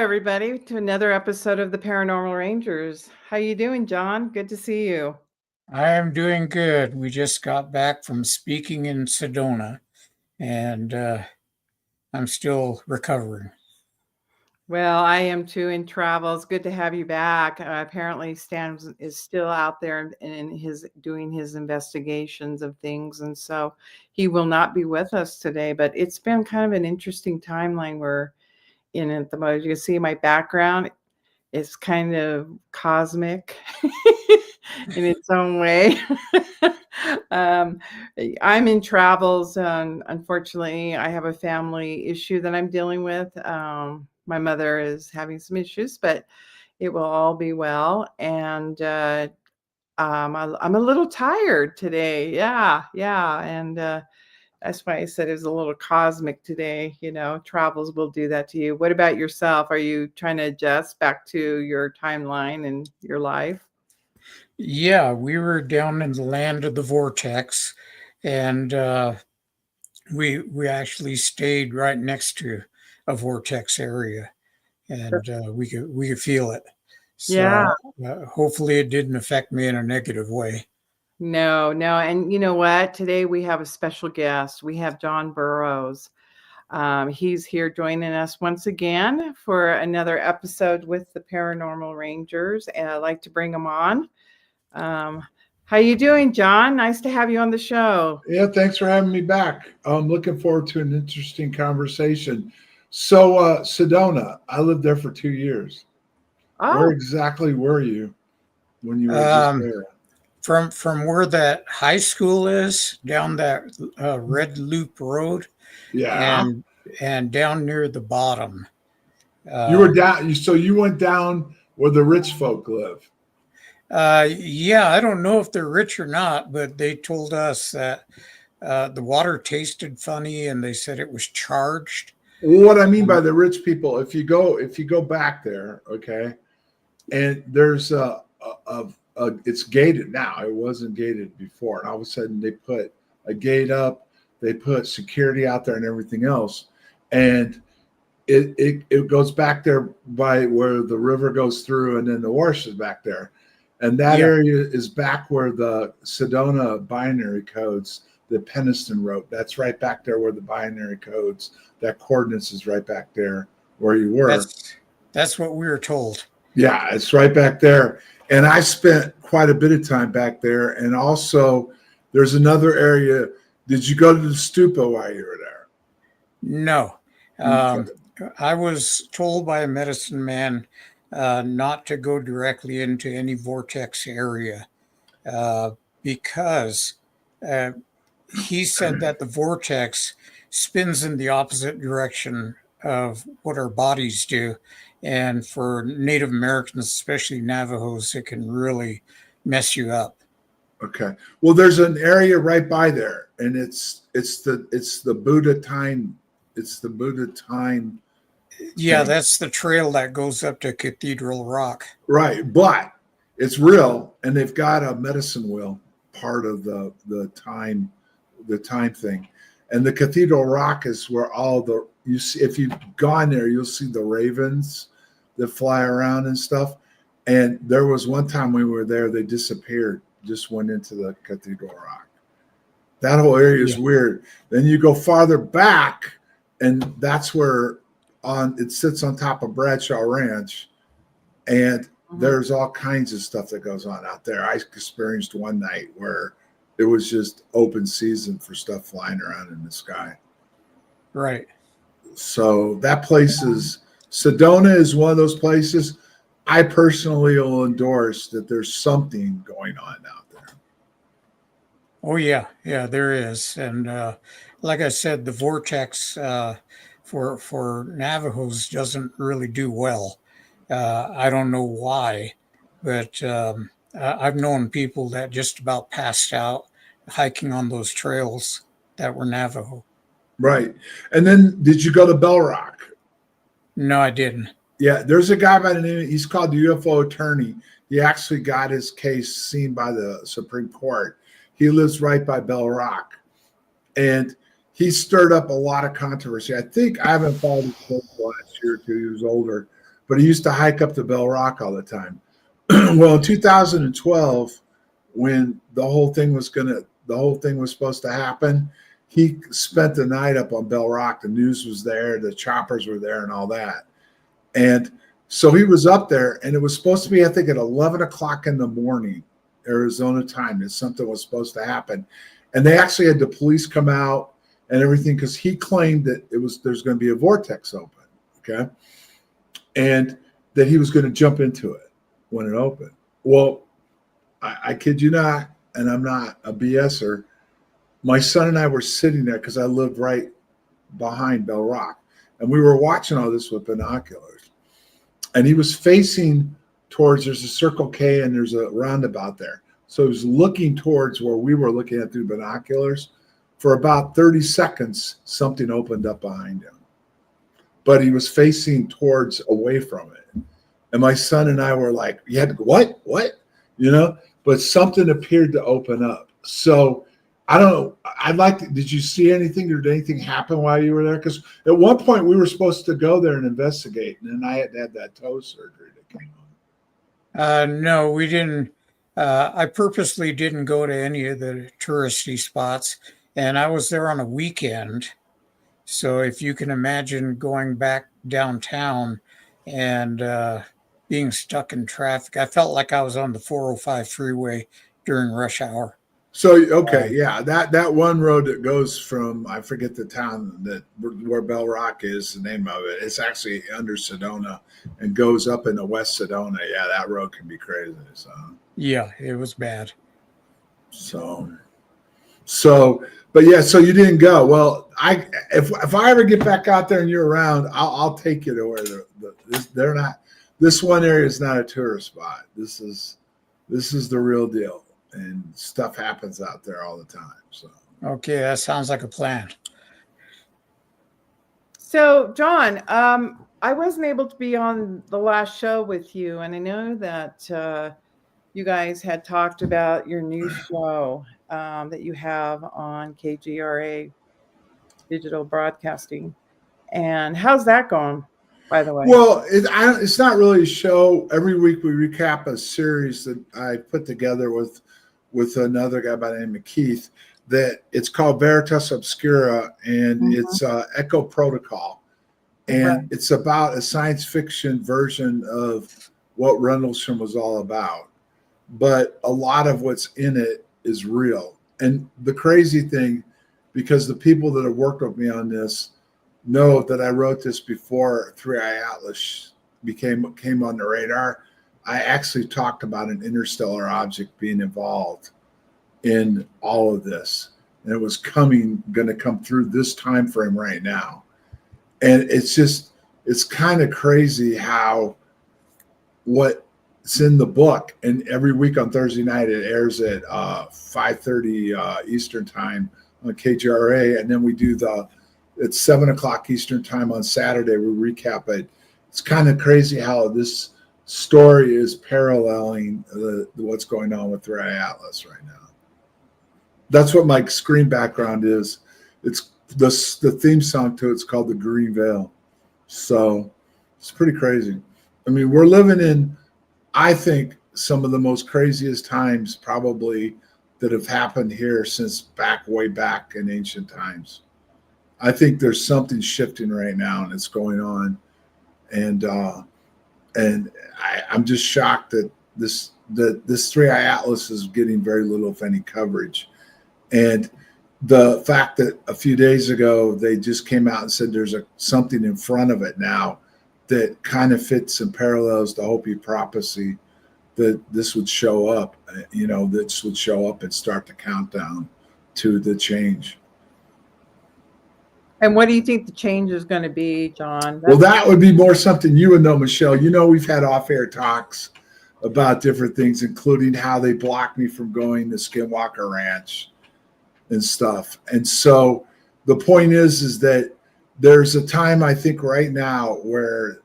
everybody, to another episode of the Paranormal Rangers. How you doing, John? Good to see you. I am doing good. We just got back from speaking in Sedona, and I'm still recovering. Well, I am too in travel. It's good to have you back. Apparently, Stan is still out there and his doing his investigations of things, and so he will not be with us today. But it's been kind of an interesting timeline we're in at the moment. You can see my background. It's kind of cosmic in its own way. um, I'm in travels. Unfortunately, I have a family issue that I'm dealing with. My mother is having some issues, but it will all be well. And I'm a little tired today. Yeah. And that's why I said it was a little cosmic today. Travels will do that to you. What about yourself? Are you trying to adjust back to your timeline and your life? Yeah, we were down in the land of the vortex, and we actually stayed right next to a vortex area, and we could feel it. Yeah. So hopefully, it didn't affect me in a negative way. No. And you know what? Today we have a special guest. We have John Burroughs. He's here joining us once again for another episode with the Paranormal Rangers, and I'd like to bring him on. How you doing, John? Nice to have you on the show. Yeah, thanks for having me back. I'm looking forward to an interesting conversation. So, Sedona, I lived there for 2 years. Where Oh, exactly were you when you were just Um, there? from where that high school is, down that Red Loop Road, Yeah, and down near the bottom. you were Uh, down. So you went down where the rich folk live. yeah, I don't know if they're rich or not, but they told us that the water tasted funny, and they said it was charged. Well, what I mean by Um, the rich people, if you go back there, okay, and there's it's gated now. It wasn't gated before, and all of a sudden they put a gate up, they put security out there and everything else, and it goes back there by where the river goes through, and then the wash is back there, and that yeah, area is back where the Sedona binary codes, the Peniston wrote. That's right back there where the binary codes, that coordinates is right back there where you were. that's that's what we were told. Yeah, it's right back there. And I spent quite a bit of time back there. And also, there's another area. Did you go to the stupa while you were No, there? Okay. um, I was told by a medicine man not to go directly into any vortex area uh, because uh, he said that the vortex spins in the opposite direction of what our bodies do. And for Native Americans, especially Navajos, it can really mess you up. Okay. Well, there's an area right by there, and it's the Buddha time. It's the Buddha time Yeah, thing. that's the trail that goes up to Cathedral Rock. Right. But it's real, and they've got a medicine wheel part of the time thing. And the Cathedral Rock is where all the you see if you've gone there, you'll see the ravens that fly around and stuff. And there was one time we were there, they disappeared, just went into the Cathedral Rock. That whole area Yeah. is weird. Then you go farther back, and that's where on it sits on top of Bradshaw Ranch, and Mhm. there's all kinds of stuff that goes on out there. I experienced one night where it was just open season for stuff flying around in the sky. Right. So that place is Sedona is one of those places I personally will endorse that there's something going on out there. Oh yeah, yeah, there is, and like I said, the vortex for Navajos doesn't really do well. I don't know why, but I've known people that just about passed out hiking on those trails that were Navajo. Right. And then did you go to Bell Rock? No, I didn't. Yeah, there's a guy by the name, he's called the UFO attorney. He actually got his case seen by the Supreme Court. He lives right by Bell Rock. And he stirred up a lot of controversy. I think I haven't followed his case the last year or two. He was older. but he used to hike up to Bell Rock all the time. Well, in 2012, when the whole thing was supposed to happen, he spent the night up on Bell Rock. The news was there, the choppers were there, and all that. And so he was up there, and it was supposed to be, I think, at 11 o'clock in the morning, Arizona time, that something was supposed to happen. And they actually had the police come out and everything because he claimed that there's going to be a vortex open, okay, and that he was going to jump into it when it opened. Well, I kid you not, and I'm not a BSer. My son and I were sitting there because I lived right behind Bell Rock, and we were watching all this with binoculars. And he was facing towards, there's a Circle K and there's a roundabout there. So he was looking towards where we were looking at through binoculars. For about 30 seconds, something opened up behind him. But he was facing towards away from it. And my son and I were like, you had to go, what? You know, but something appeared to open up. So I don't know. Did you see anything? Did anything happen while you were there? Because at one point we were supposed to go there and investigate. And then I had to have that toe surgery that came on. No, we didn't. I purposely didn't go to any of the touristy spots, and I was there on a weekend. So if you can imagine going back downtown and being stuck in traffic, I felt like I was on the 405 freeway during rush hour. So, okay, yeah, that one road that goes from, I forget the town where Bell Rock is, the name of it. It's actually under Sedona and goes up into West Sedona. Yeah, that road can be crazy. So yeah, it was bad. So, but yeah, so you didn't go. Well, if I ever get back out there and you're around, I'll take you to where they're not. This one area is not a tourist spot. This is the real deal. And stuff happens out there all the time. So okay, that sounds like a plan. So, John, I wasn't able to be on the last show with you, and I know that you guys had talked about your new show that you have on KGRA Digital Broadcasting. And how's that going, by the way? Well, it's not really a show. Every week we recap a series that I put together with another guy by the name of Keith, that it's called Veritas Obscura, and it's Echo Protocol. And it's about a science fiction version of what Rendlesham was all about. But a lot of what's in it is real. And the crazy thing, because the people that have worked with me on this know that I wrote this before Three Eye Atlas came on the radar. I actually talked about an interstellar object being involved in all of this, and it was going to come through this time frame right now. And it's kind of crazy how what's in the book, and every week on Thursday night it airs at 5:30 Eastern time on KGRA, and then we do at 7 o'clock Eastern time on Saturday we recap it. It's kind of crazy how this story is paralleling what's going on with Three Eye Atlas right now. That's what my screen background is. It's the theme song to it's called The Green Veil. So it's pretty crazy. I mean, we're living in, I think, some of the most craziest times probably that have happened here since way back in ancient times. I think there's something shifting right now, and it's going on. And I'm just shocked that this Three Eye Atlas is getting very little, if any, coverage. And the fact that a few days ago they just came out and said there's something in front of it now that kind of fits and parallels the Hopi prophecy that this would show up, this would show up and start the countdown to the change. And what do you think the change is going to be, John? Well, that would be more something you would know, Michelle. We've had off-air talks about different things, including how they blocked me from going to Skinwalker Ranch and stuff. And so the point is that there's a time, I think, right now where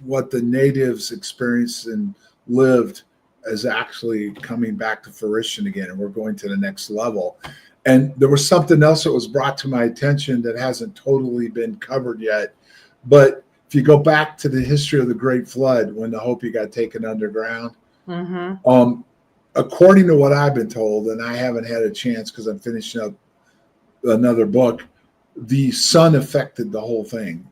what the natives experienced and lived is actually coming back to fruition again, and we're going to the next level. And there was something else that was brought to my attention that hasn't totally been covered yet. But if you go back to the history of the Great Flood, when the Hopi got taken underground, Mm-hmm. according to what I've been told, and I haven't had a chance because I'm finishing up another book, the sun affected the whole thing.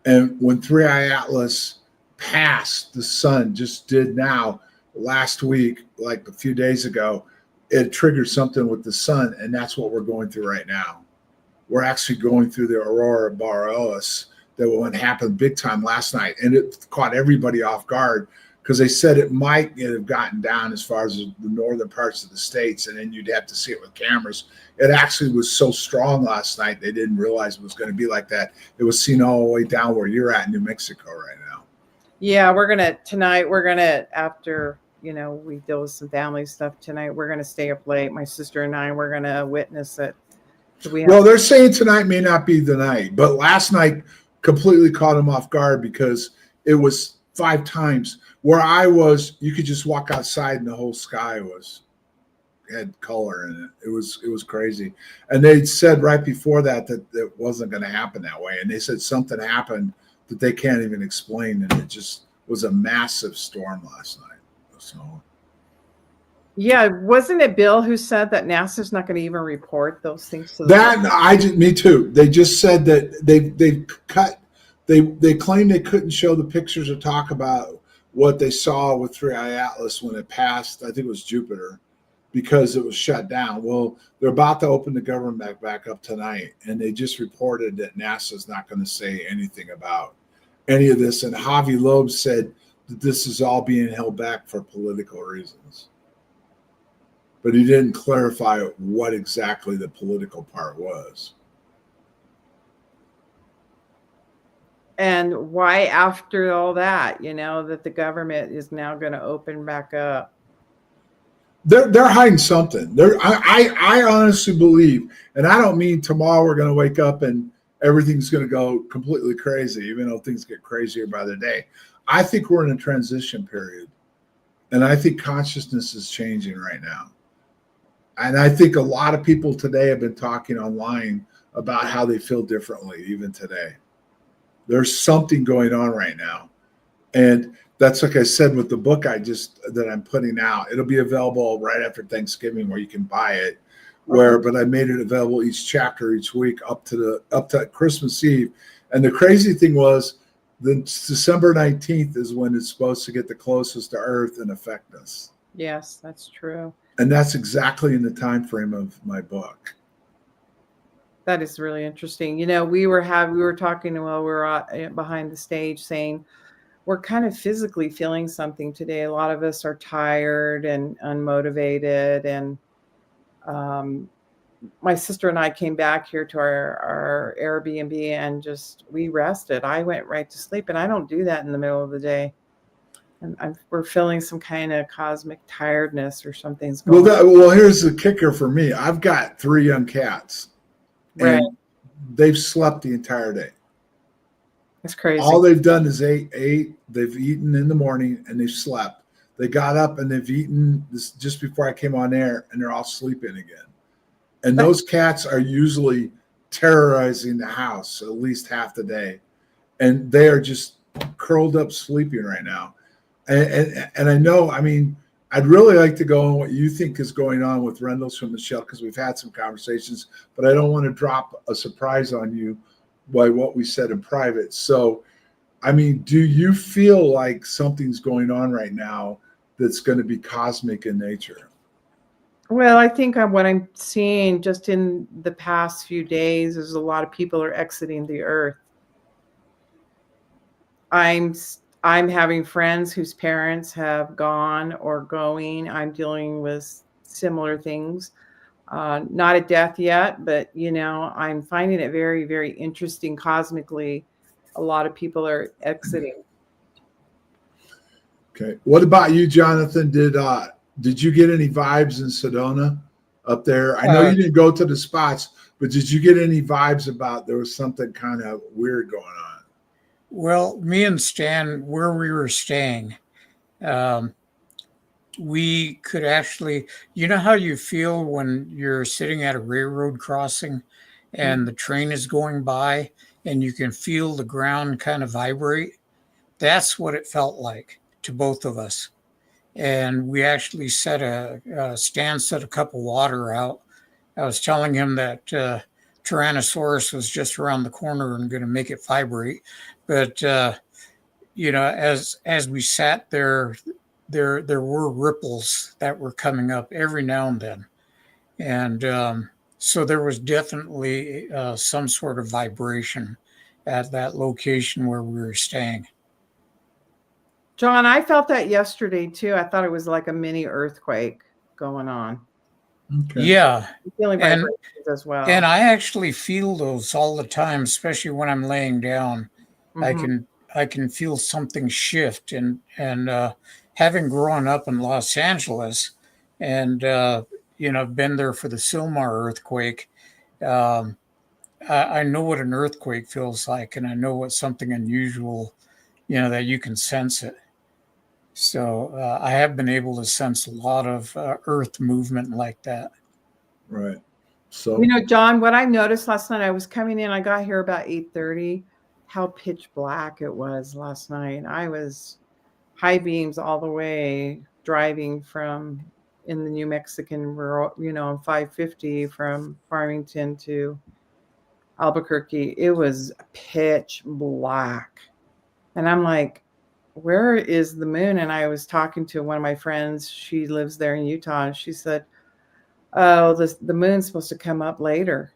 And when Three Eye Atlas passed, the sun just did now last week, like a few days ago, it triggered something with the sun, and that's what we're going through right now. We're actually going through the aurora borealis that one happened big time last night, and it caught everybody off guard because they said it might have gotten down as far as the northern parts of the states, and then you'd have to see it with cameras. It actually was so strong last night they didn't realize it was going to be like that. It was seen all the way down where you're at in New Mexico right now. Yeah, tonight after we deal with some family stuff tonight, we're gonna stay up late. My sister and I, we're gonna witness it. Well, they're saying tonight may not be the night, but last night completely caught them off guard because it was 5 times where I was. You could just walk outside and the whole sky had color in it. It was crazy. And they said right before that it wasn't going to happen that way. And they said something happened that they can't even explain, and it just was a massive storm last night. So. Yeah, wasn't it Bill who said that NASA's not going to even report those things to me too. They just said that they claimed they couldn't show the pictures or talk about what they saw with Three Eye Atlas when it passed. I think it was Jupiter, because it was shut down. Well, they're about to open the government back up tonight, and they just reported that NASA's not going to say anything about any of this. And Javi Loeb said that this is all being held back for political reasons. But he didn't clarify what exactly the political part was. And why, after all that, that the government is now going to open back up? They're hiding something. I honestly believe, and I don't mean tomorrow we're going to wake up and everything's going to go completely crazy, even though things get crazier by the day. I think we're in a transition period, and I think consciousness is changing right now. And I think a lot of people today have been talking online about how they feel differently, even today. There's something going on right now. And that's, like I said, with the book that I'm putting out, it'll be available right after Thanksgiving where you can buy it. But I made it available each chapter each week up to Christmas Eve. And the crazy thing was the December 19th is when it's supposed to get the closest to Earth and affect us. Yes, that's true. And that's exactly in the time frame of my book. That is really interesting. We were talking while we were behind the stage, saying we're kind of physically feeling something today. A lot of us are tired and unmotivated. And my sister and I came back here to our Airbnb and we rested. I went right to sleep, and I don't do that in the middle of the day. And we're feeling some kind of cosmic tiredness or something's going on. Well, here's the kicker for me. I've got 3 young cats. Right. And they've slept the entire day. It's crazy. All they've done is ate. They've eaten in the morning and they've slept. They got up and they've eaten this just before I came on air, and they're all sleeping again. And those cats are usually terrorizing the house at least half the day. And they are just curled up sleeping right now. And I know, I'd really like to go on what you think is going on with Rendell's from Michelle, because we've had some conversations, but I don't want to drop a surprise on you by what we said in private. So, do you feel like something's going on right now that's going to be cosmic in nature? Well, I think what I'm seeing just in the past few days is a lot of people are exiting the earth. I'm having friends whose parents have gone or going. I'm dealing with similar things. Not a death yet, but I'm finding it very, very interesting cosmically. A lot of people are exiting. Okay. What about you, Jonathan? Did you get any vibes in Sedona up there? I know you didn't go to the spots, but did you get any vibes about there was something kind of weird going on? Well, me and Stan, where we were staying, we could actually, how you feel when you're sitting at a railroad crossing and the train is going by and you can feel the ground kind of vibrate. That's what it felt like to both of us. And we actually Stan set a cup of water out. I was telling him that Tyrannosaurus was just around the corner and going to make it vibrate. But, as we sat there, there were ripples that were coming up every now and then. And so there was definitely some sort of vibration at that location where we were staying. John, I felt that yesterday too. I thought it was like a mini earthquake going on. Okay. Yeah. I'm feeling And- vibrations as well. And I actually feel those all the time, especially when I'm laying down. Mhm. I can feel something shift. And having grown up in Los Angeles, and been there for the Sylmar earthquake, I know what an earthquake feels like, and I know what something unusual, that you can sense it. So I have been able to sense a lot of earth movement like that. Right. So John, what I noticed last night, I was coming in, I got here about 8:30, how pitch black it was last night. I was high beams all the way driving from in the New Mexican rural, on 550 from Farmington to Albuquerque. It was pitch black. And I'm like, where is the moon? And I was talking to one of my friends. She lives there in Utah. And she said, oh, the moon's supposed to come up later.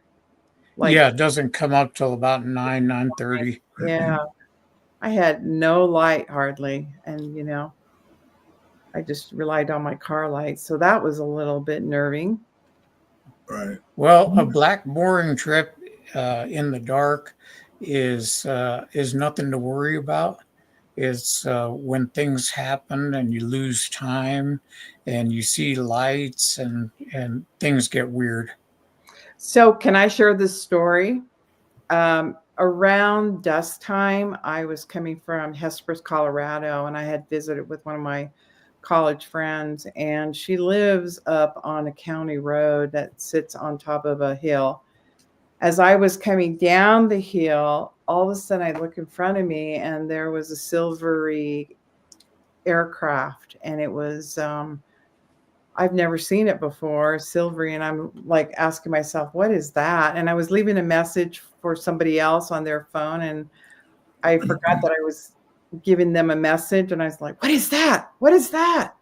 Yeah, it doesn't come up till about 9:30. Yeah. I had no light hardly. And, I just relied on my car lights. So that was a little bit nerving. right. Well, a black boring trip in the dark is nothing to worry about. It's when things happen and you lose time and you see lights and things get weird. So can I share this story? Around dusk time, I was coming from Hesperus, Colorado, and I had visited with one of my college friends, and she lives up on a county road that sits on top of a hill. As I was coming down the hill, all of a sudden I look in front of me, and there was a silvery aircraft, and it was I've never seen it before, silvery, and I'm like asking myself, what is that? And I was leaving a message for somebody else on their phone, and I forgot that I was giving them a message, and I was like, what is that? What is that?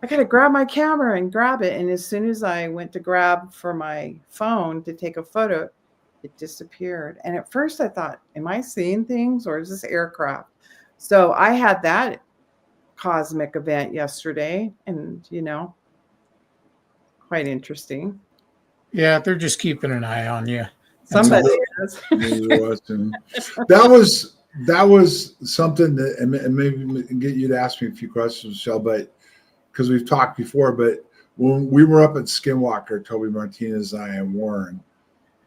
I got to grab my camera and grab it. And as soon as I went to grab for my phone to take a photo, it disappeared. And at first I thought, am I seeing things or is this aircraft? So I had that cosmic event yesterday, and quite interesting. Yeah, they're just keeping an eye on you. Somebody is. That was something that, and maybe get you to ask me a few questions, Michelle, but because we've talked before, but when we were up at Skinwalker, Toby Martinez, I, and Warren,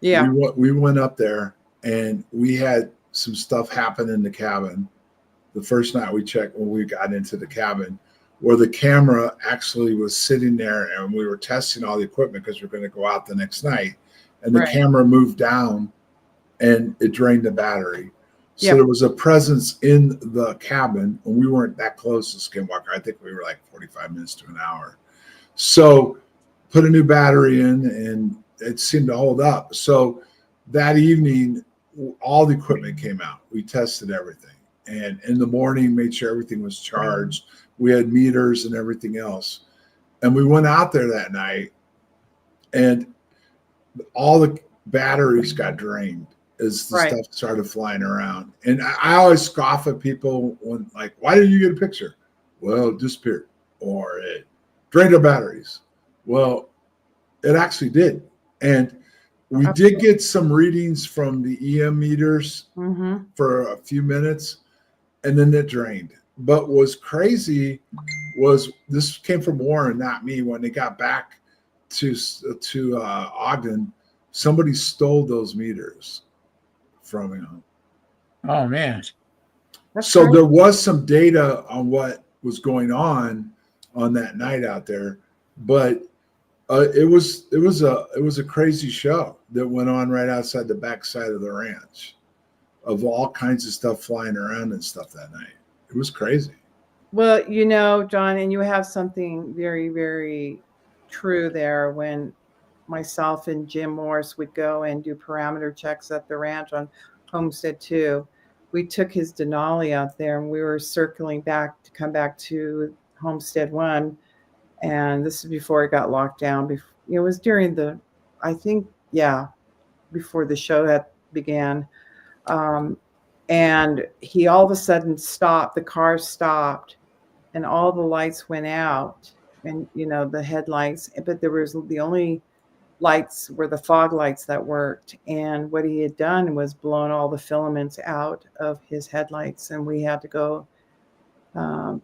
Yeah. we went up there and we had some stuff happen in the cabin. The first night we checked when we got into the cabin, where the camera actually was sitting there, and we were testing all the equipment because we we're going to go out the next night, and the Right. camera moved down and it drained the battery. So Yep. there was a presence in the cabin, and we weren't that close to Skinwalker. I think we were like 45 minutes to an hour. So put a new battery in, and it seemed to hold up. So that evening, all the equipment came out. We tested everything. And in the morning, made sure everything was charged. We had meters and everything else. And we went out there that night, and all the batteries got drained as the Right. stuff started flying around. And I always scoff at people when, like, why didn't you get a picture? Well, it disappeared, or it drained our batteries. Well, it actually did. And we did get some readings from the EM meters Mm-hmm. for a few minutes, and then it drained. But what was crazy was, this came from Warren, not me. When they got back to Ogden, somebody stole those meters from him. Oh man. So there was some data on what was going on that night out there, but it was a crazy show that went on right outside the backside of the ranch. of all kinds of stuff flying around and stuff that night. It was crazy. Well, John, and you have something very, very true there. When myself and Jim Morris would go and do parameter checks at the ranch on Homestead 2, we took his Denali out there and we were circling back to come back to Homestead 1. And this is before it got locked down. It was during I think, yeah, before the show had began. And he all of a sudden stopped, the car stopped, and all the lights went out, and the headlights, but there was the only lights were the fog lights that worked. And what he had done was blown all the filaments out of his headlights, and we had to go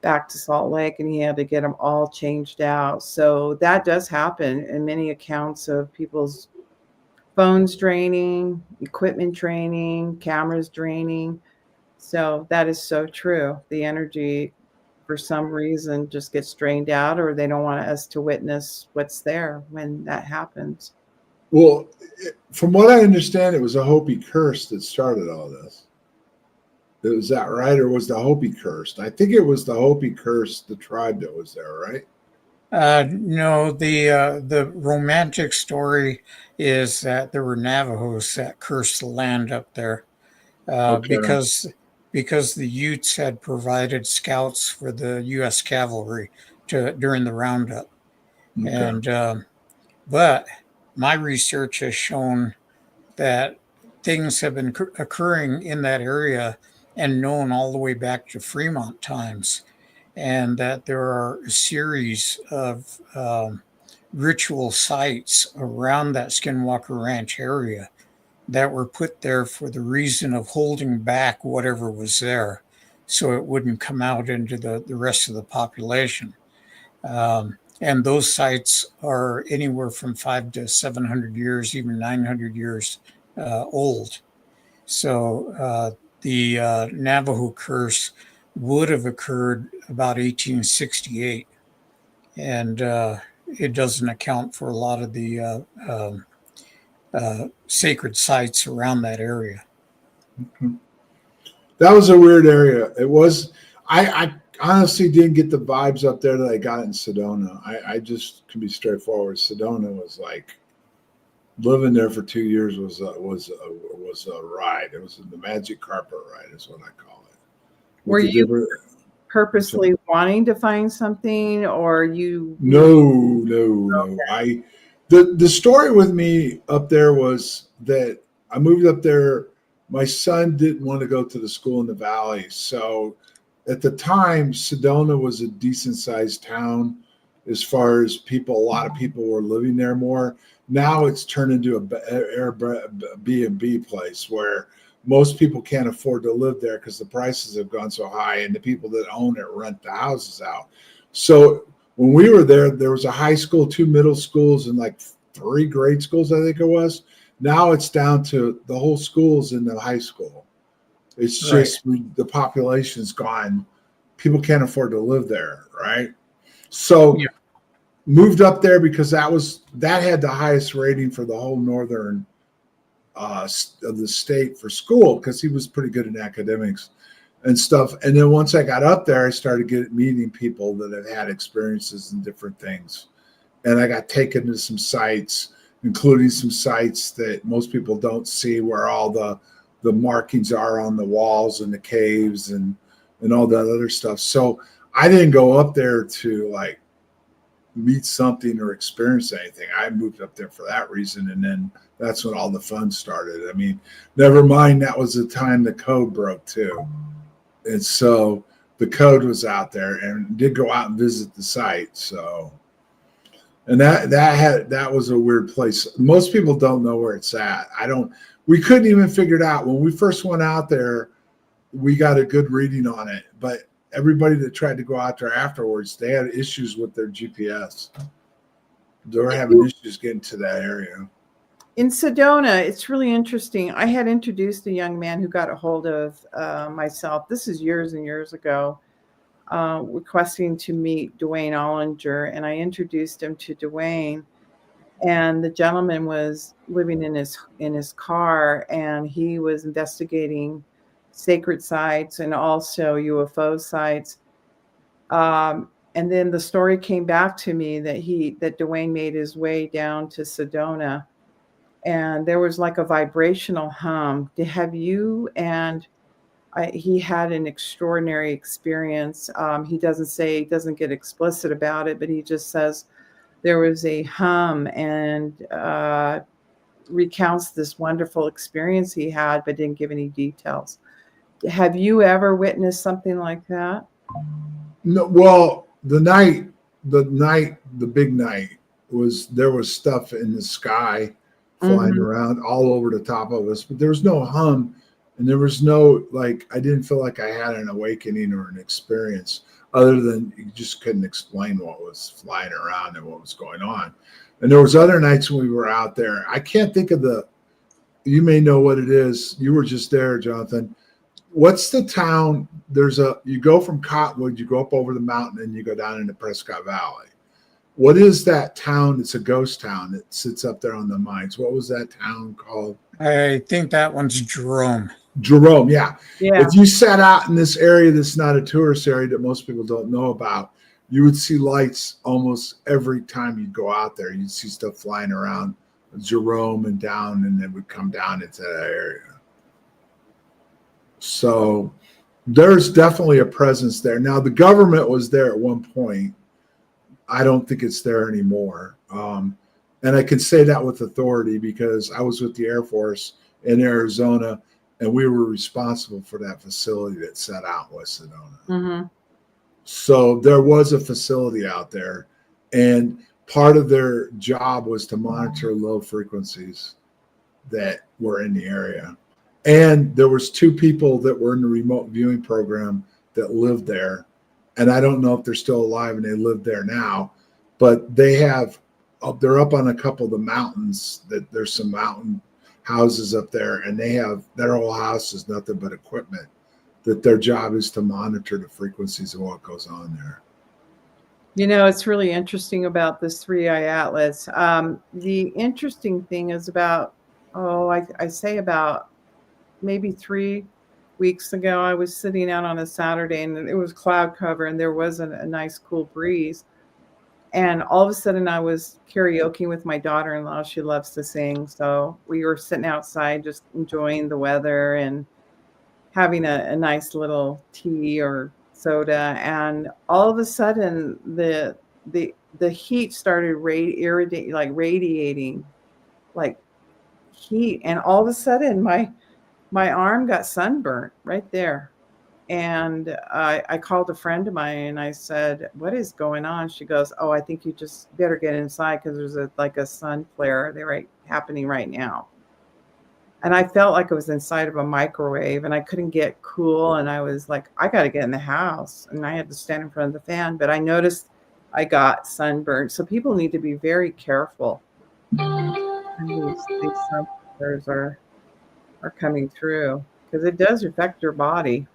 back to Salt Lake, and he had to get them all changed out. So that does happen in many accounts of people's phones draining, equipment draining, cameras draining. So that is so true. The energy, for some reason, just gets drained out, or they don't want us to witness what's there when that happens. Well, from what I understand, it was a Hopi curse that started all this. Was that right, or was the Hopi cursed? I think it was the Hopi curse, the tribe that was there, right? No, the romantic story is that there were Navajos that cursed the land up there Okay. because the Utes had provided scouts for the U.S. cavalry during the roundup, Okay. and but my research has shown that things have been occurring in that area and known all the way back to Fremont times, and that there are a series of ritual sites around that Skinwalker Ranch area that were put there for the reason of holding back whatever was there so it wouldn't come out into the rest of the population. And those sites are anywhere from 500 to 700 years, even 900 years old. So the Navajo curse would have occurred about 1868. And it doesn't account for a lot of the sacred sites around that area. That was a weird area. It was. I honestly didn't get the vibes up there that I got in Sedona. I just can be straightforward. Sedona was like living there for 2 years was a ride. It was the magic carpet ride, is what I call it. Were you purposely wanting to find something, or you? No. Okay. The story with me up there was that I moved up there. My son didn't want to go to the school in the valley, so at the time, Sedona was a decent sized town as far as people. A lot of people were living there more. Now it's turned into a Airbnb place where most people can't afford to live there because the prices have gone so high, and the people that own it rent the houses out. So when we were there, there was a high school, 2 middle schools, and like 3 grade schools, I think it was. Now it's down to the whole school's in the high school. It's just the population's gone. People can't afford to live there, right? So moved up there because that had the highest rating for the whole northern of the state for school, because he was pretty good in academics and stuff. And then once I got up there, I started meeting people that had experiences in different things. And I got taken to some sites, including some sites that most people don't see, where all the markings are on the walls and the caves and all that other stuff. So I didn't go up there to like meet something or experience anything. I moved up there for that reason. And then that's when all the fun started. I mean, never mind, that was the time the code broke too. And so the code was out there, and did go out and visit the site. So, and that was a weird place. Most people don't know where it's at. We couldn't even figure it out. When we first went out there, we got a good reading on it, but everybody that tried to go out there afterwards, they had issues with their GPS. They were having issues getting to that area. In Sedona, it's really interesting. I had introduced a young man who got a hold of myself. This is years and years ago, requesting to meet Dwayne Ollinger, and I introduced him to Dwayne. and the gentleman was living in his car, and he was investigating sacred sites and also UFO sites. And then the story came back to me that Dwayne made his way down to Sedona, and there was like a vibrational hum. Have you and he had an extraordinary experience. He doesn't get explicit about it, but he just says there was a hum, and recounts this wonderful experience he had, but didn't give any details. Have you ever witnessed something like that? No, well, the big night there was stuff in the sky flying around all over the top of us, but there was no hum, and there was no, like, I didn't feel like I had an awakening or an experience other than you just couldn't explain what was flying around and what was going on. And there was other nights when we were out there. I can't think of you may know what it is. You were just there, Jonathan. What's the town? You go from Cottonwood, you go up over the mountain, and you go down into Prescott Valley. What is that town? It's a ghost town that sits up there on the mines. What was that town called? I think that one's Jerome. Jerome, yeah. Yeah. If you sat out in this area that's not a tourist area that most people don't know about, you would see lights almost every time you go out there. You'd see stuff flying around Jerome and down, and it would come down into that area. So there's definitely a presence there. Now, the government was there at one point. I don't think it's there anymore. And I can say that with authority because I was with the Air Force in Arizona, and we were responsible for that facility that sat out in West Sedona. So there was a facility out there, and part of their job was to monitor low frequencies that were in the area. And there was 2 people that were in the remote viewing program that lived there. And I don't know if they're still alive and they live there now, but they're up on a couple of the mountains. That there's some mountain houses up there, and their whole house is nothing but equipment. That their job is to monitor the frequencies of what goes on there. You know, it's really interesting about this 3-eye atlas. The interesting thing is about maybe 3 weeks ago, I was sitting out on a Saturday, and it was cloud cover, and there was a nice cool breeze. And all of a sudden I was karaoke with my daughter-in-law. She loves to sing. So we were sitting outside just enjoying the weather and having a nice little tea or soda. And all of a sudden the heat started radiating like heat. And all of a sudden my arm got sunburnt right there. And I called a friend of mine and I said, "What is going on?" She goes, "Oh, I think you just better get inside because there's a sun flare happening right now." And I felt like I was inside of a microwave and I couldn't get cool. And I was like, I got to get in the house. And I had to stand in front of the fan. But I noticed I got sunburned. So people need to be very careful. And these sun flares are coming through because it does affect your body.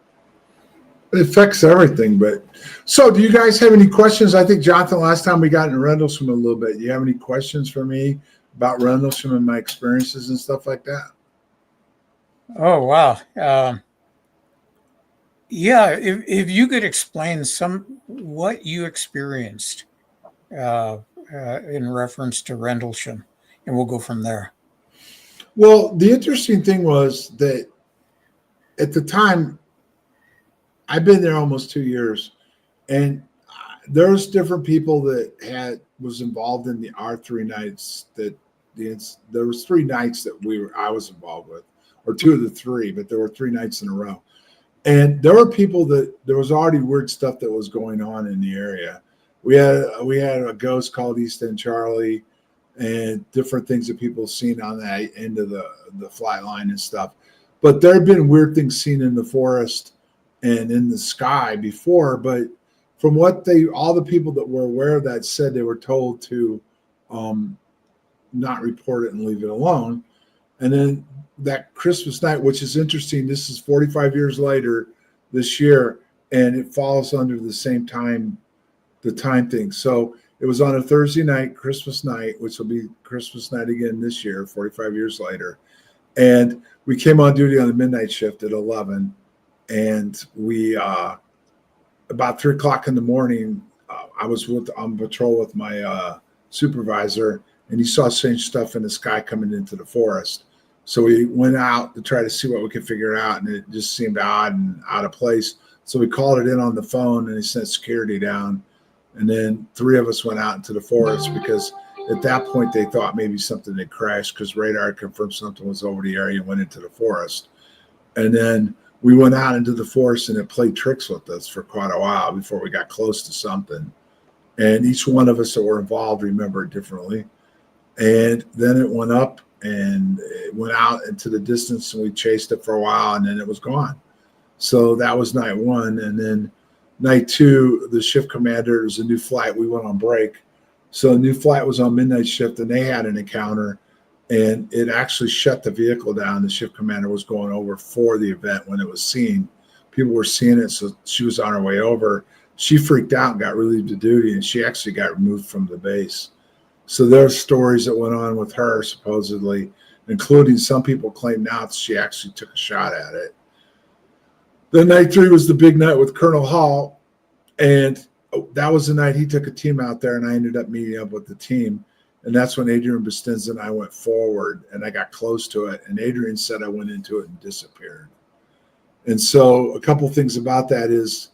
It affects everything. But so do you guys have any questions? I think, Jonathan, last time we got into Rendlesham a little bit. Do you have any questions for me about Rendlesham and my experiences and stuff like that? Oh, wow. Yeah, if you could explain what you experienced in reference to Rendlesham, and we'll go from there. Well, the interesting thing was that at the time, I've been there almost 2 years, and there's different people that was involved in our 3 nights. There was 3 nights that I was involved with, or 2 of the 3, but there were 3 nights in a row. And there were people there was already weird stuff that was going on in the area. We had a ghost called East End Charlie, and different things that people have seen on that end of the flight line and stuff. But there have been weird things seen in the forest and in the sky before. But from what all the people that were aware of that said, they were told to not report it and leave it alone. And then that Christmas night, which is interesting, this is 45 years later this year, and it falls under the same time, the time thing. So It was on a Thursday night, Christmas night, which will be Christmas night again this year, 45 years later. And we came on duty on the midnight shift at 11. And we, about 3 o'clock in the morning, I was on patrol with my supervisor, and he saw strange stuff in the sky coming into the forest. So we went out to try to see what we could figure out, and it just seemed odd and out of place. So we called it in on the phone, and he sent security down. And then 3 of us went out into the forest because at that point they thought maybe something had crashed because radar had confirmed something was over the area and went into the forest. And then we went out into the forest, and it played tricks with us for quite a while before we got close to something. And each one of us that were involved remembered differently. And then it went up and it went out into the distance, and we chased it for a while, and then it was gone. So that was night one. And then night two, the shift commander, was a new flight. We went on break. So a new flight was on midnight shift, and they had an encounter, and it actually shut the vehicle down. The shift commander was going over for the event when it was seen. People were seeing it, so she was on her way over. She freaked out and got relieved of duty, and she actually got removed from the base. So there are stories that went on with her, supposedly, including some people claim now that she actually took a shot at it. Then night three was the big night with Colonel Hall, and that was the night he took a team out there, and I ended up meeting up with the team. And that's when Adrian Bustinza and I went forward, and I got close to it. And Adrian said I went into it and disappeared. And so a couple things about that is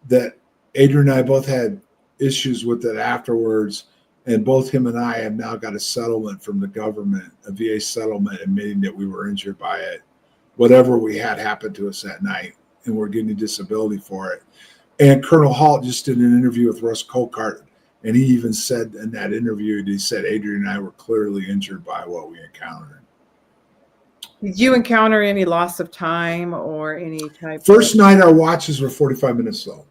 that Adrian and I both had issues with it afterwards. And both him and I have now got a settlement from the government, a VA settlement, admitting that we were injured by it, whatever we had happened to us that night, and we're getting a disability for it. And Colonel Halt just did an interview with Russ Colcart, and he even said in that interview, he said Adrian and I were clearly injured by what we encountered. Did you encounter any loss of time or any type? First night, our watches were 45 minutes slow.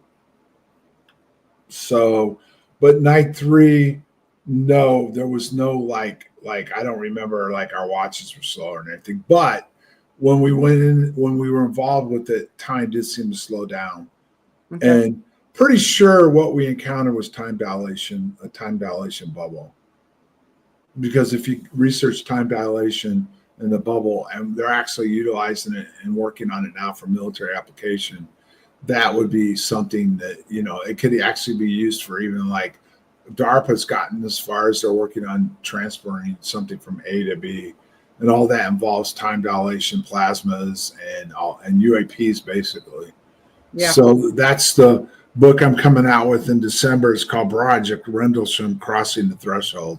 So, but night three, no, there was no like I don't remember like our watches were slow or anything. But when we went in, when we were involved with it, time did seem to slow down. Okay. And pretty sure what we encountered was time dilation, a time dilation bubble. Because if you research time dilation in the bubble, and they're actually utilizing it and working on it now for military application, that would be something that, you know, it could actually be used for even like DARPA's gotten as far as they're working on transferring something from A to B, and all that involves time dilation, plasmas, and UAPs basically. Yeah. So that's the book I'm coming out with in December. It's called Project Rendlesham Crossing the Threshold.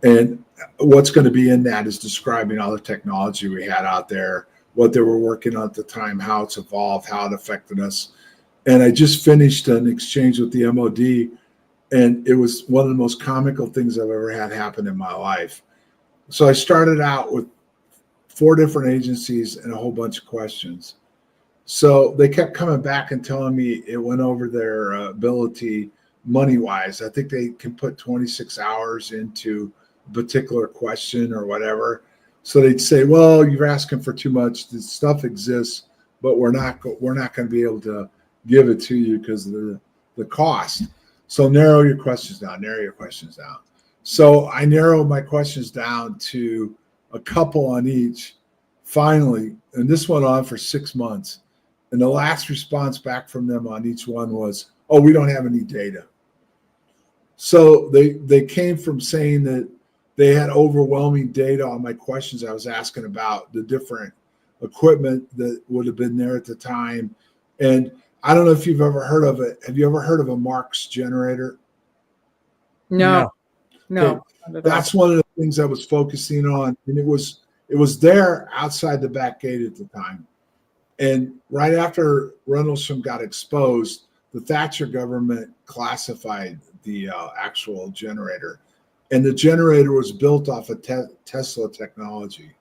And what's going to be in that is describing all the technology we had out there, what they were working on at the time, how it's evolved, how it affected us. And I just finished an exchange with the MOD, and it was one of the most comical things I've ever had happen in my life. So I started out with 4 different agencies and a whole bunch of questions. So they kept coming back and telling me it went over their ability money-wise. I think they can put 26 hours into a particular question or whatever. So they'd say, well, you're asking for too much. This stuff exists, but we're not going to be able to give it to you because of the cost. So narrow your questions down, So I narrowed my questions down to a couple on each, finally, and this went on for 6 months. And the last response back from them on each one was, oh, we don't have any data. So they came from saying that they had overwhelming data on my questions I was asking about the different equipment that would have been there at the time. And I don't know if you've ever heard of it. Have you ever heard of a Marx generator? No. Okay. That's one of the things I was focusing on. And it was there outside the back gate at the time. And right after Rendlesham got exposed, the Thatcher government classified the actual generator. And the generator was built off of Tesla technology.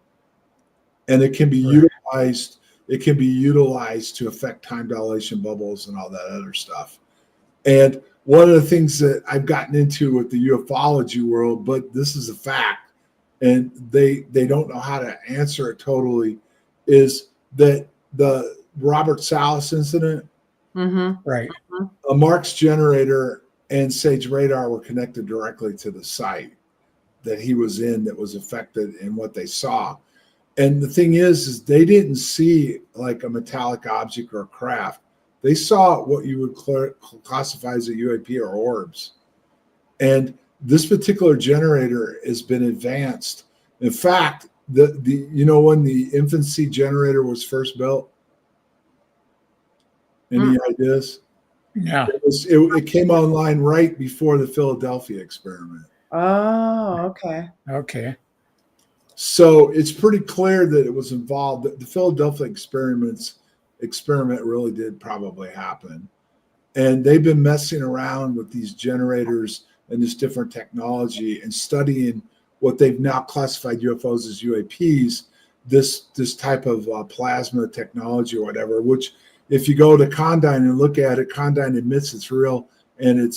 And it can be utilized. It can be utilized to affect time dilation bubbles and all that other stuff. And one of the things that I've gotten into with the ufology world, but this is a fact, and they don't know how to answer it totally, is that the Robert Salas incident, right? A Marx generator and Sage radar were connected directly to the site that he was in that was affected in what they saw. And the thing is they didn't see like a metallic object or a craft. They saw what you would classify as a UAP or orbs. And this particular generator has been advanced. In fact, the you know when the infancy generator was first built? Any ideas? Yeah. It came online right before the Philadelphia experiment. Oh, okay. Okay. So it's pretty clear that it was involved. The Philadelphia experiment really did probably happen. And they've been messing around with these generators and this different technology and studying what they've now classified UFOs as UAPs, this type of plasma technology or whatever, which if you go to Condyne and look at it, Condyne admits it's real and it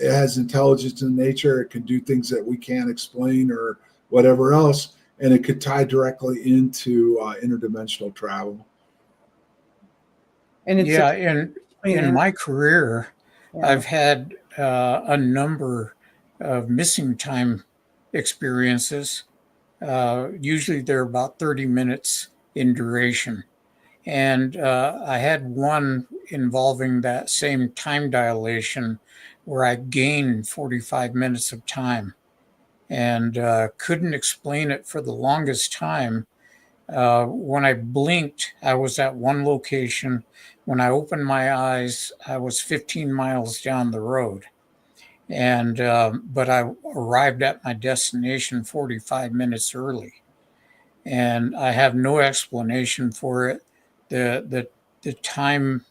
has intelligence in nature. It can do things that we can't explain or whatever else. And it could tie directly into interdimensional travel. And it's Yeah, in my career, yeah. I've had a number of missing time experiences. Usually they're about 30 minutes in duration. And I had one involving that same time dilation where I gained 45 minutes of time and couldn't explain it for the longest time. When I blinked, I was at one location. When I opened my eyes, I was 15 miles down the road. And but I arrived at my destination 45 minutes early, and I have no explanation for it. The time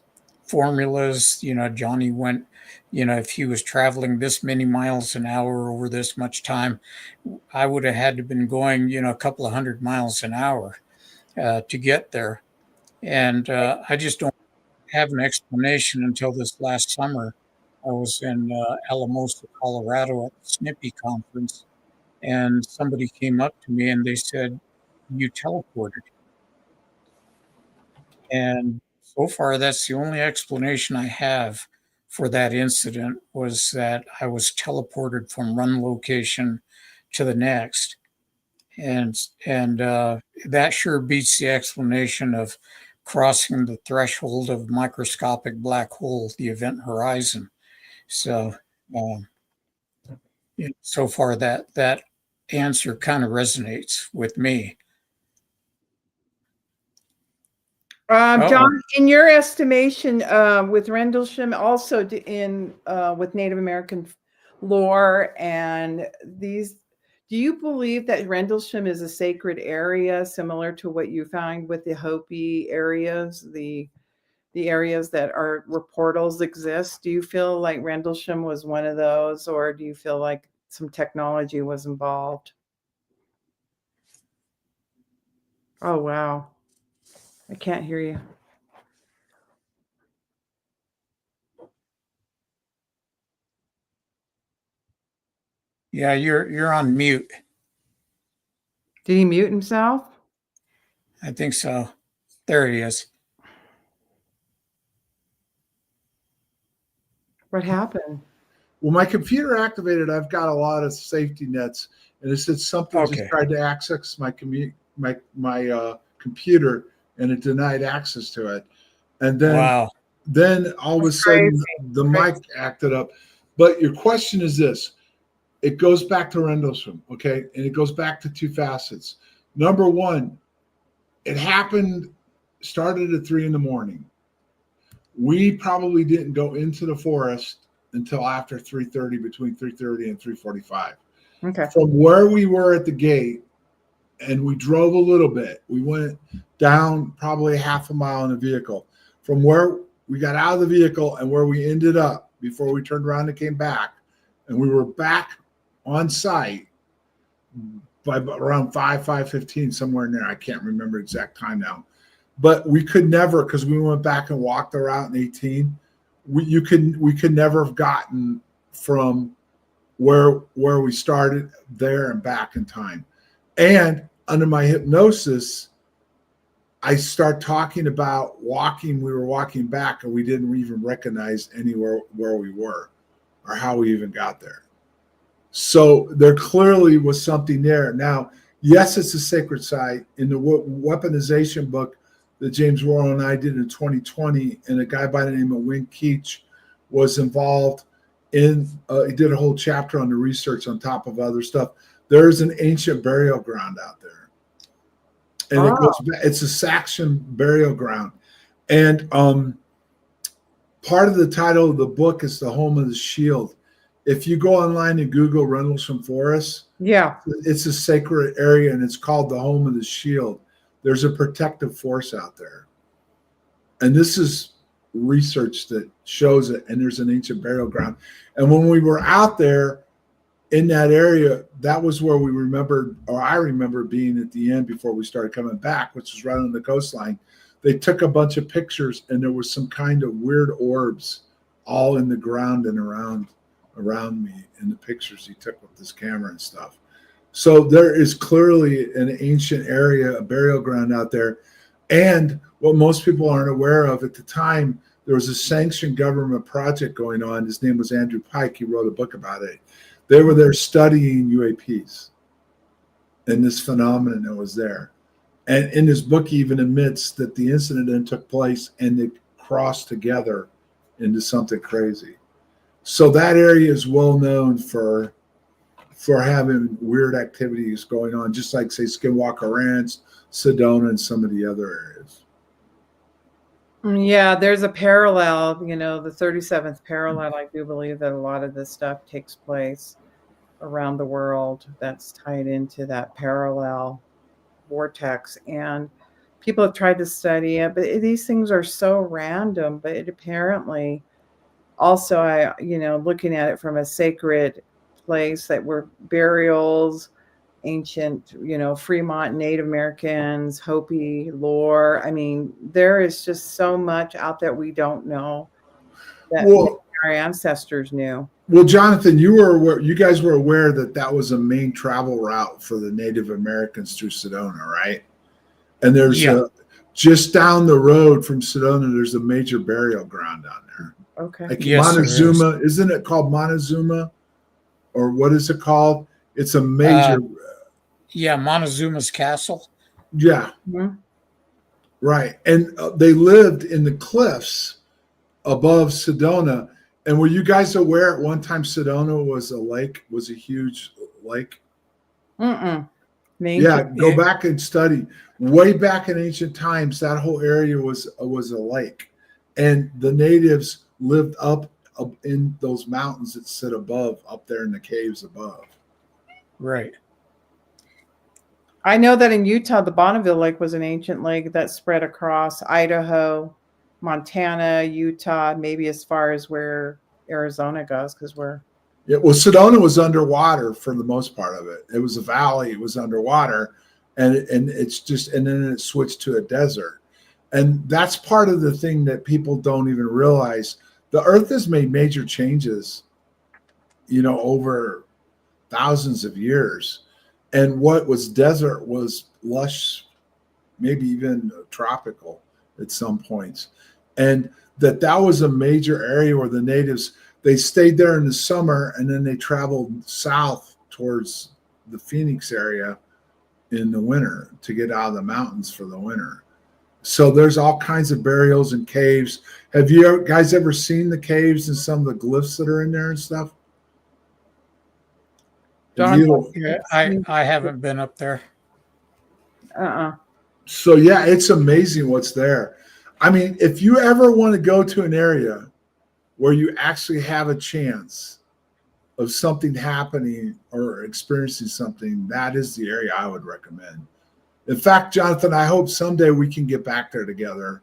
formulas, Johnny went, if he was traveling this many miles an hour over this much time, I would have had to been going, a couple of 100 miles an hour to get there. And I just don't have an explanation until this last summer. I was in Alamosa, Colorado at the Snippy conference, and somebody came up to me and they said, "You teleported." And so far, that's the only explanation I have for that incident, was that I was teleported from one location to the next. And that sure beats the explanation of crossing the threshold of microscopic black hole, the event horizon. So, um, so far that answer kind of resonates with me. John, in your estimation, with Rendlesham, also with Native American lore and these, do you believe that Rendlesham is a sacred area similar to what you found with the Hopi areas, the areas that are where portals exist? Do you feel like Rendlesham was one of those, or do you feel like some technology was involved? Oh, wow. I can't hear you. Yeah, you're on mute. Did he mute himself? I think so. There he is. What happened? Well, my computer activated. I've got a lot of safety nets, and it said something just tried to access my computer, and it denied access to it. And then all of a sudden the mic acted up. But your question is this: it goes back to Rendlesham, okay, and it goes back to two facets. Number one, it started at 3 a.m. We probably didn't go into the forest until after 3:30, between 3:30 and 3:45. Okay. From where we were at the gate, and we drove a little bit. We went down probably half a mile in a vehicle. From where we got out of the vehicle and where we ended up before we turned around and came back, and we were back on site by around 5:15, somewhere in there. I can't remember exact time now. But we could never, because we went back and walked the route in 18. We could never have gotten from where we started there and back in time. And under my hypnosis, I start talking about walking. We were walking back, and we didn't even recognize anywhere where we were. or how we even got there. So there clearly was something there. Now, yes, it's a sacred site. In the weaponization book that James Worrell and I did in 2020, and a guy by the name of Wayne Keach was involved in, he did a whole chapter on the research on top of other stuff. There's an ancient burial ground out there. And it goes back, it's a Saxon burial ground. And part of the title of the book is The Home of the Shield. If you go online and Google Rendlesham Forest, Yeah. it's a sacred area, and it's called the Home of the Shield. There's a protective force out there. And this is research that shows it, and there's an ancient burial ground. And when we were out there in that area, that was where we remembered, or I remember being at the end before we started coming back, which was right on the coastline. They took a bunch of pictures, and there was some kind of weird orbs all in the ground and around me in the pictures he took with this camera and stuff. So there is clearly an ancient area, a burial ground out there. And what most people aren't aware of, at the time, there was a sanctioned government project going on. His name was Andrew Pike. He wrote a book about it. They were there studying UAPs and this phenomenon that was there. And in his book, he even admits that the incident then took place and they crossed together into something crazy. So that area is well known for having weird activities going on, just like, say, Skinwalker Ranch, Sedona, and some of the other areas. Yeah, there's a parallel, the 37th parallel. I do believe that a lot of this stuff takes place around the world that's tied into that parallel vortex. And people have tried to study it, but these things are so random. But it apparently also, looking at it from a sacred place that were burials, ancient, Fremont Native Americans, Hopi lore. I mean, there is just so much out there we don't know that our ancestors knew. Well, Jonathan, you guys were aware that was a main travel route for the Native Americans through Sedona, right? And there's just down the road from Sedona, there's a major burial ground down there. Okay. Like Montezuma, isn't it called Montezuma? Or what is it called? It's a major. Montezuma's Castle. Yeah. Mm-hmm. Right. And they lived in the cliffs above Sedona. And were you guys aware at one time Sedona was a huge lake? Yeah, go back and study. Way back in ancient times, that whole area was a lake. And the natives lived up in those mountains that sit above, up there in the caves above. Right. I know that in Utah, the Bonneville Lake was an ancient lake that spread across Idaho, Montana, Utah, maybe as far as where Arizona goes, because well, Sedona was underwater for the most part of it. It was a valley, it was underwater, and then it switched to a desert. And that's part of the thing that people don't even realize. The earth has made major changes, over thousands of years. And what was desert was lush, maybe even tropical at some points. And that was a major area where the natives, they stayed there in the summer and then they traveled south towards the Phoenix area in the winter to get out of the mountains for the winter. So there's all kinds of burials and caves. Have you guys ever seen the caves and some of the glyphs that are in there and stuff? I haven't been up there. So yeah, it's amazing what's there. I mean, if you ever want to go to an area where you actually have a chance of something happening or experiencing something, that is the area I would recommend. In fact, Jonathan, I hope someday we can get back there together,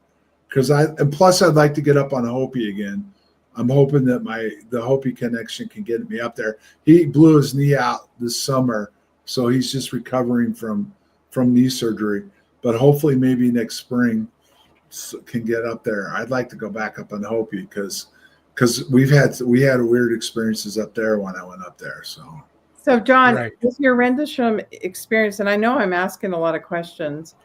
plus I'd like to get up on Hopi again. I'm hoping that the Hopi connection can get me up there. He blew his knee out this summer, so he's just recovering from knee surgery. But hopefully, maybe next spring can get up there. I'd like to go back up on Hopi because we had weird experiences up there when I went up there. So John, with your Rendlesham experience, and I know I'm asking a lot of questions,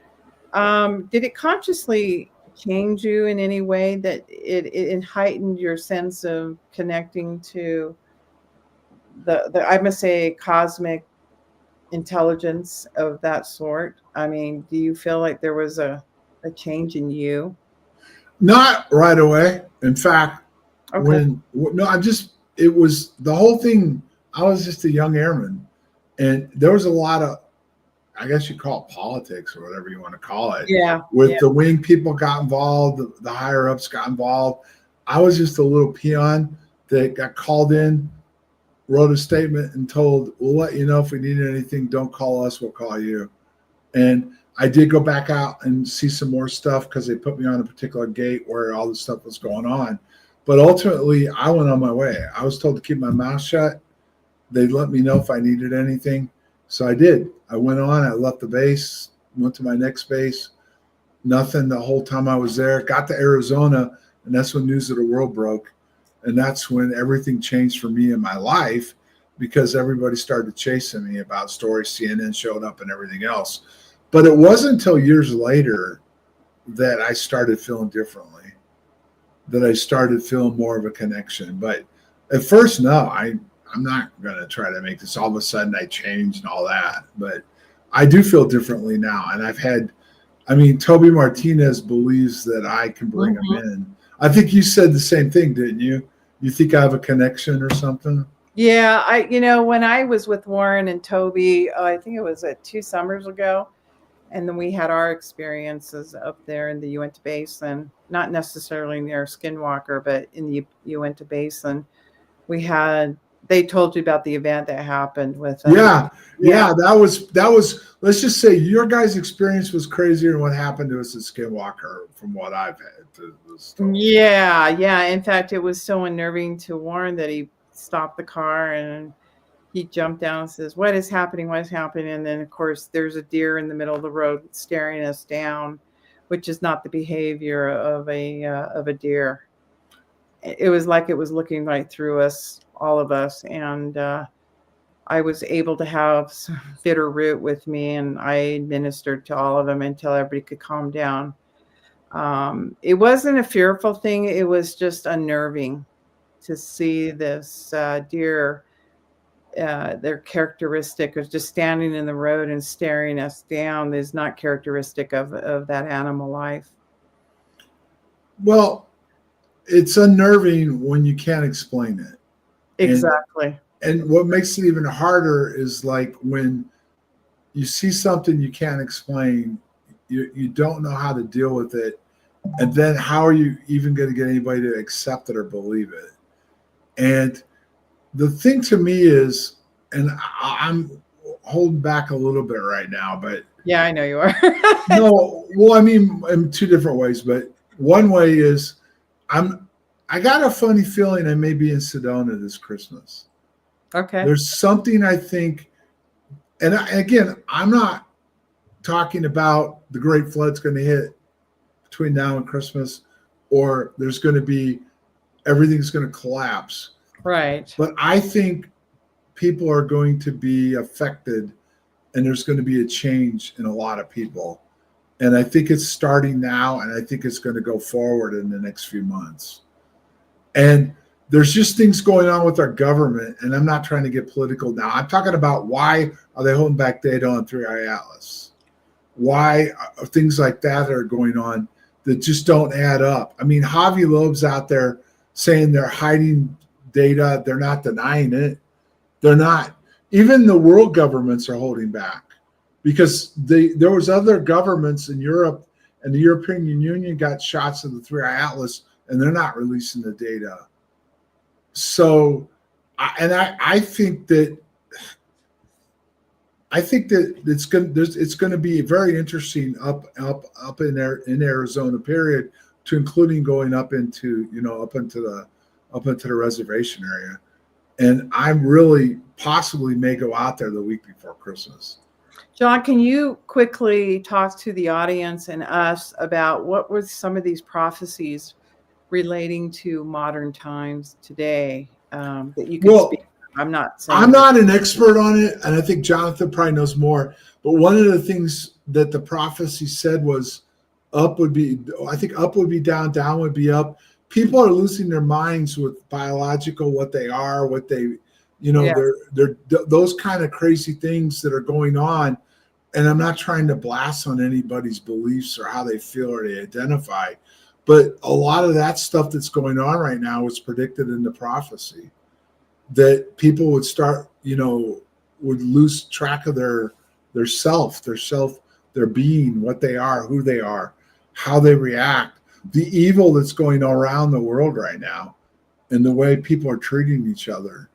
did it consciously change you in any way that it heightened your sense of connecting to I must say cosmic intelligence of that sort? I mean, do you feel like there was a change in you? Not right away. In fact, Okay. no, it was the whole thing. I was just a young airman, and there was a lot of, I guess you call it politics or whatever you want to call it. Yeah. With the wing people got involved, the higher ups got involved. I was just a little peon that got called in, wrote a statement, and told, "We'll let you know if we need anything. Don't call us. We'll call you." And I did go back out and see some more stuff because they put me on a particular gate where all this stuff was going on. But ultimately, I went on my way. I was told to keep my mouth shut. They'd let me know if I needed anything. So I did. I went on. I left the base, went to my next base. Nothing the whole time I was there. Got to Arizona, and that's when News of the World broke. And that's when everything changed for me in my life because everybody started chasing me about stories. CNN showed up and everything else. But it wasn't until years later that I started feeling differently, that I started feeling more of a connection. But at first, no, I'm not going to try to make this all of a sudden I changed and all that. But I do feel differently now. And Toby Martinez believes that I can bring him in. I think you said the same thing, didn't you? You think I have a connection or something? Yeah. When I was with Warren and Toby, I think it was 2 summers ago. And then we had our experiences up there in the Uinta Basin, not necessarily near Skinwalker, but in the Uinta Basin. They told you about the event that happened with them. Yeah. That was, let's just say your guys' experience was crazier than what happened to us at Skinwalker from what I've had to this story. Yeah. In fact, it was so unnerving to Warren that he stopped the car and he jumped down and says, "What is happening? What is happening?" And then, of course, there's a deer in the middle of the road staring us down, which is not the behavior of a deer. It was like it was looking right through us, all of us. And I was able to have some bitter root with me, and I administered to all of them until everybody could calm down. It wasn't a fearful thing. It was just unnerving to see this deer. Their characteristic of just standing in the road and staring us down is not characteristic of that animal life. Well, it's unnerving when you can't explain it. Exactly. And what makes it even harder is like when you see something you can't explain, you don't know how to deal with it. And then how are you even going to get anybody to accept it or believe it? And the thing to me is, and I'm holding back a little bit right now, but yeah, I know you are. no, well, I mean, in 2 different ways, but one way is I got a funny feeling I may be in Sedona this Christmas. Okay. There's something I think, and again, I'm not talking about the great flood's going to hit between now and Christmas, or there's going to be, everything's going to collapse. Right. But I think people are going to be affected and there's going to be a change in a lot of people. And I think it's starting now, and I think it's going to go forward in the next few months. And there's just things going on with our government, and I'm not trying to get political now. I'm talking about why are they holding back data on 3i Atlas? Why are things like that are going on that just don't add up? I mean, Javi Loeb's out there saying they're hiding data. They're not denying it. They're not. Even the world governments are holding back because there was other governments in Europe, and the European Union got shots of the 3i Atlas, and they're not releasing the data. So, I think that it's going to be very interesting up in there in Arizona, period, to including going up into the reservation area. And I'm really possibly may go out there the week before Christmas. John, can you quickly talk to the audience and us about what were some of these prophecies relating to modern times today that you can speak? I'm not an expert on it, and I think Jonathan probably knows more. But one of the things that the prophecy said was up would be down, down would be up. People are losing their minds with biological, what they are, what they You know, Yeah. those kind of crazy things that are going on. And I'm not trying to blast on anybody's beliefs or how they feel or they identify, but a lot of that stuff that's going on right now was predicted in the prophecy, that people would start, you know, would lose track of their self, their being, what they are, who they are, how they react, the evil that's going around the world right now, and the way people are treating each other,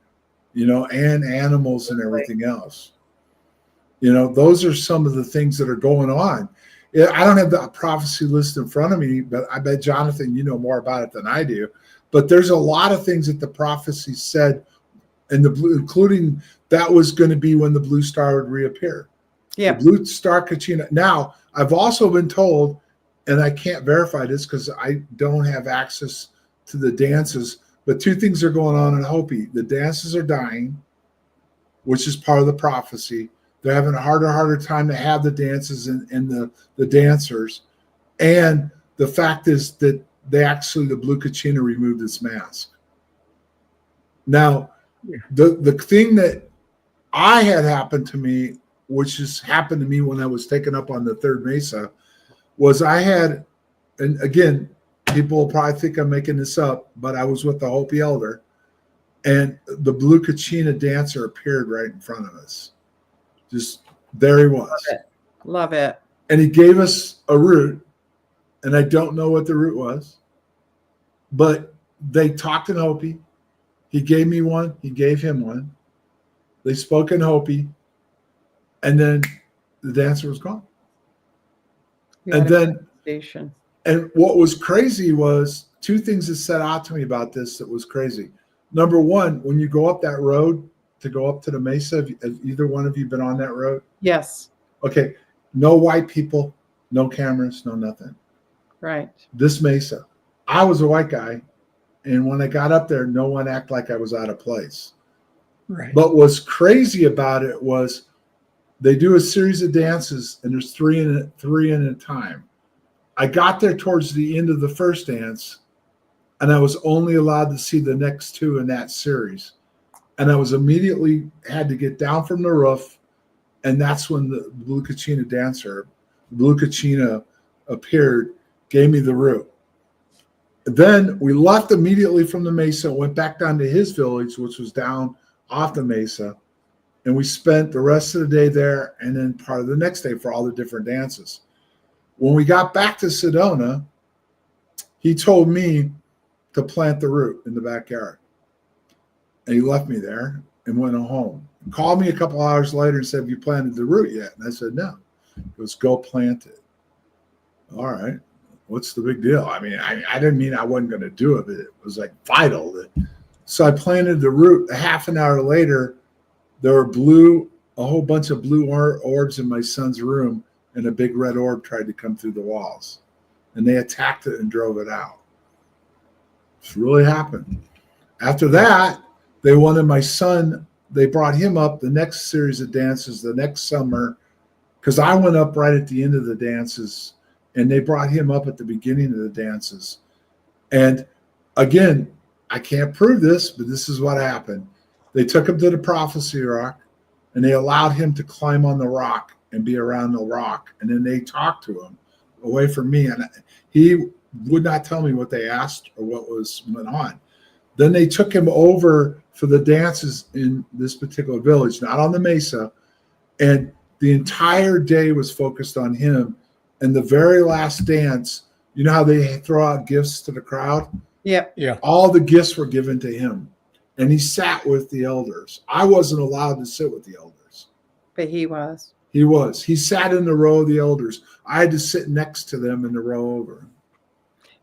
you know, and animals and everything else. You know, those are some of the things that are going on. Yeah, I don't have the prophecy list in front of me, but I bet, Jonathan, you know more about it than I do. But there's a lot of things that the prophecy said, and the blue, including that was going to be when the blue star would reappear. Yeah. The blue star Kachina. Now, I've also been told, and I can't verify this because I don't have access to the dances, but two things are going on in Hopi. The dances are dying, which is part of the prophecy. They're having a harder time to have the dances and the dancers. And the fact is that the blue Kachina removed its mask. Now, the thing that I had happened to me, which has happened to me when I was taken up on the third mesa, was I had, and again, people will probably think I'm making this up, but I was with the Hopi elder, and the blue Kachina dancer appeared right in front of us. Just there he was. Love it. And he gave us a root, and I don't know what the root was, but they talked in Hopi. He gave me one. He gave him one. They spoke in Hopi, and then the dancer was gone. And then, and what was crazy was two things that set out to me about this that was crazy. Number one, when you go up that road to go up to the mesa, have either one of you been on that road? Yes. Okay. No white people, no cameras, no nothing. Right. This mesa. I was a white guy, and when I got up there, no one acted like I was out of place. Right. But what's crazy about it was they do a series of dances, and there's three in a time. I got there towards the end of the first dance, and I was only allowed to see the next two in that series. And I was immediately had to get down from the roof, and that's when the blue Kachina dancer, blue Kachina, appeared, gave me the root. Then we left immediately from the mesa, went back down to his village, which was down off the mesa, and we spent the rest of the day there and then part of the next day for all the different dances. When we got back to Sedona, he told me to plant the root in the backyard. And he left me there and went home. He called me a couple hours later and said, "Have you planted the root yet?" And I said, "No." He goes, "Go plant it." All right. What's the big deal? I mean, I didn't mean I wasn't going to do it, but it was like vital. So I planted the root. A half an hour later, there were a whole bunch of blue orbs in my son's room, and a big red orb tried to come through the walls. And they attacked it and drove it out. It's really happened. After that, they wanted my son, they brought him up the next series of dances the next summer, because I went up right at the end of the dances, and they brought him up at the beginning of the dances. And again, I can't prove this, but this is what happened. They took him to the prophecy rock, and they allowed him to climb on the rock and be around the rock. And then they talked to him away from me, and he would not tell me what they asked or what went on. Then they took him over for the dances in this particular village, not on the mesa, and the entire day was focused on him. And the very last dance, you know how they throw out gifts to the crowd? Yep. Yeah. All the gifts were given to him, and he sat with the elders. I wasn't allowed to sit with the elders. But he was. He was. He sat in the row of the elders. I had to sit next to them in the row over.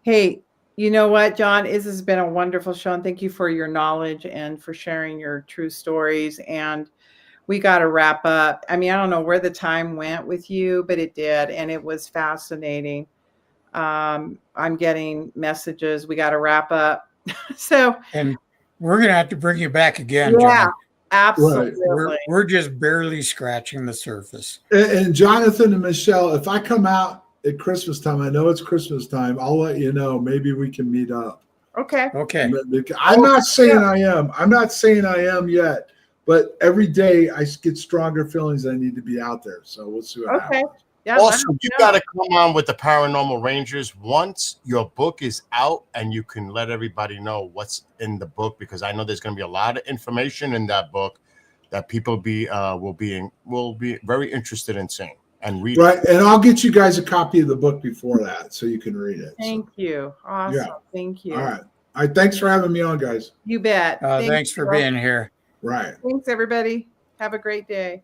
Hey, you know what, John? This has been a wonderful show, and thank you for your knowledge and for sharing your true stories. And we got to wrap up. I mean, I don't know where the time went with you, but it did, and it was fascinating. I'm getting messages. We got to wrap up. So, and we're going to have to bring you back again, yeah, John. absolutely. Right. We're just barely scratching the surface. And Jonathan and Michelle, if I come out at Christmas time, I know it's Christmas time, I'll let you know. Maybe we can meet up. Okay. Okay. I'm not saying I am. I'm not saying I am yet. But every day I get stronger feelings I need to be out there. So we'll see what Okay. happens. Yeah. let Also, us you know. got to come on with the Paranormal Rangers once your book is out, and you can let everybody know what's in the book, because I know there's going to be a lot of information in that book that people will be very interested in seeing and reading. Right. And I'll get you guys a copy of the book before that so you can read it. Thank you. Awesome. Yeah. Thank you. All right. All right. Thanks for having me on, guys. You bet. Thanks for being here. Right. Thanks, everybody. Have a great day.